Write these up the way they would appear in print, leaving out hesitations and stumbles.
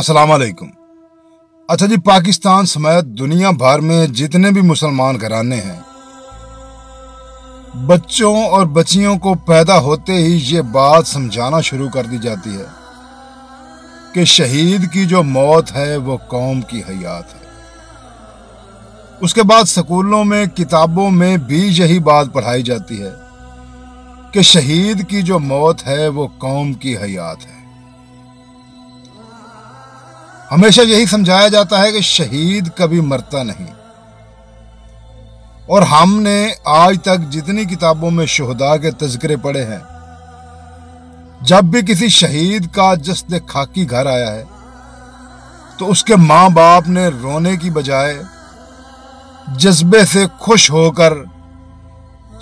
अस्सलाम वालेकुम। अच्छा जी, पाकिस्तान समेत दुनिया भर में जितने भी मुसलमान घराने हैं, बच्चों और बच्चियों को पैदा होते ही ये बात समझाना शुरू कर दी जाती है कि शहीद की जो मौत है वो कौम की हयात है। उसके बाद स्कूलों में, किताबों में भी यही बात पढ़ाई जाती है कि शहीद की जो मौत है वो कौम की हयात है। हमेशा यही समझाया जाता है कि शहीद कभी मरता नहीं। और हमने आज तक जितनी किताबों में शुहदा के तज़किरे पढ़े हैं, जब भी किसी शहीद का जस्द खाकी घर आया है तो उसके माँ बाप ने रोने की बजाय जज्बे से खुश होकर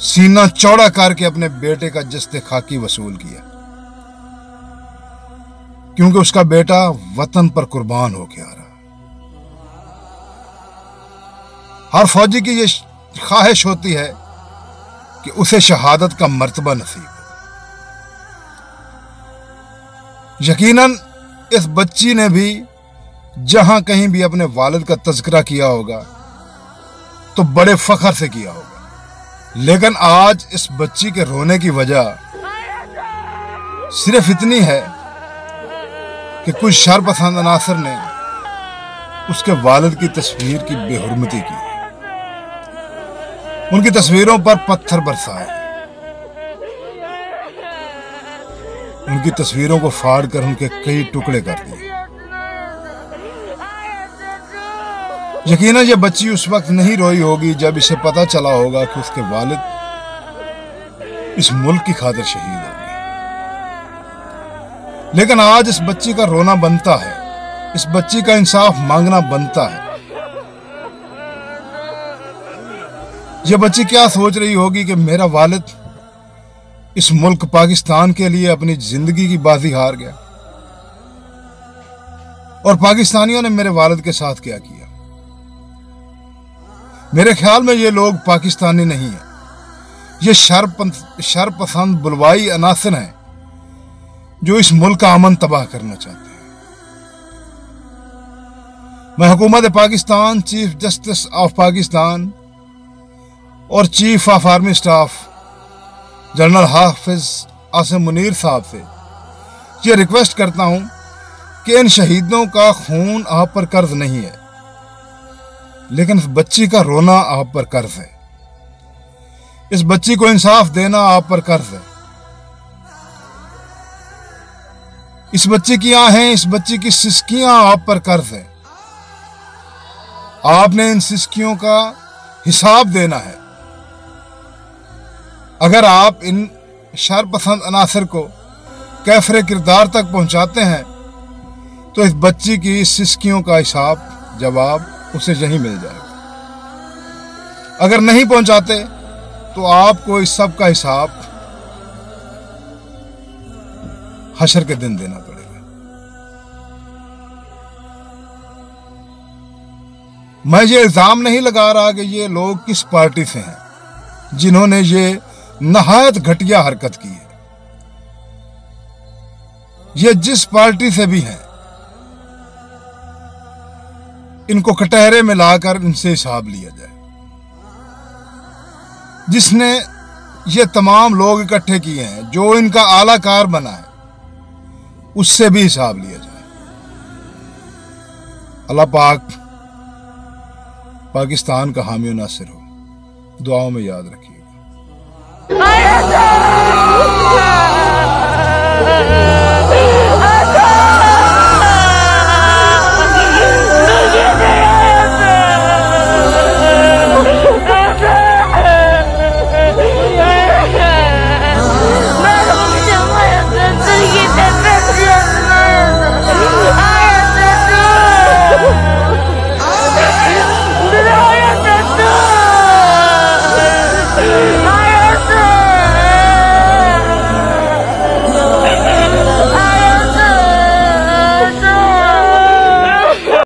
सीना चौड़ा करके अपने बेटे का जस्द खाकी वसूल किया, क्योंकि उसका बेटा वतन पर कुर्बान होके आ रहा। हर फौजी की ये ख्वाहिश होती है कि उसे शहादत का मर्तबा नसीब हो। यकीनन इस बच्ची ने भी जहां कहीं भी अपने वालिद का तज़किरा किया होगा तो बड़े फख्र से किया होगा, लेकिन आज इस बच्ची के रोने की वजह सिर्फ इतनी है कि कुछ शरपसंद अनासर ने उसके वालिद की तस्वीर की बेहुरमती की, उनकी तस्वीरों पर पत्थर बरसाए, उनकी तस्वीरों को फाड़ कर उनके कई टुकड़े कर दिए। यकीनन ये बच्ची उस वक्त नहीं रोई होगी जब इसे पता चला होगा कि उसके वालिद इस मुल्क की खातिर शहीद हो गए, लेकिन आज इस बच्ची का रोना बनता है, इस बच्ची का इंसाफ मांगना बनता है। यह बच्ची क्या सोच रही होगी कि मेरा वालिद इस मुल्क पाकिस्तान के लिए अपनी जिंदगी की बाजी हार गया, और पाकिस्तानियों ने मेरे वालिद के साथ क्या किया। मेरे ख्याल में ये लोग पाकिस्तानी नहीं है, ये शरपसंद बुलवाई अनासर हैं जो इस मुल्क का अमन तबाह करना चाहते हैं। मैं हुकूमत Pakistan, chief justice of Pakistan और chief of army staff general Hafiz Asim Munir साहब से ये रिक्वेस्ट करता हूं कि इन शहीदों का खून आप पर कर्ज नहीं है, लेकिन इस बच्ची का रोना आप पर कर्ज है। इस बच्ची को इंसाफ देना आप पर कर्ज है। इस बच्ची की आहें, इस बच्ची की सिसकियां आप पर कर्ज है। आपने इन सिसकियों का हिसाब देना है। अगर आप इन शरपसंद अनासर को कैफरे किरदार तक पहुंचाते हैं तो इस बच्ची की सिसकियों का हिसाब, जवाब उसे यहीं मिल जाएगा। अगर नहीं पहुंचाते तो आपको इस सब का हिसाब हशर के दिन देना पड़ेगा। मैं ये इल्जाम नहीं लगा रहा कि ये लोग किस पार्टी से हैं जिन्होंने ये नहायत घटिया हरकत की है। ये जिस पार्टी से भी हैं, इनको कटहरे में लाकर इनसे हिसाब लिया जाए। जिसने ये तमाम लोग इकट्ठे किए हैं, जो इनका आलाकार बना है, उससे भी हिसाब लिया जाए। अल्लाह पाक पाकिस्तान का हामी नासिर हो। दुआओं में याद रखिए।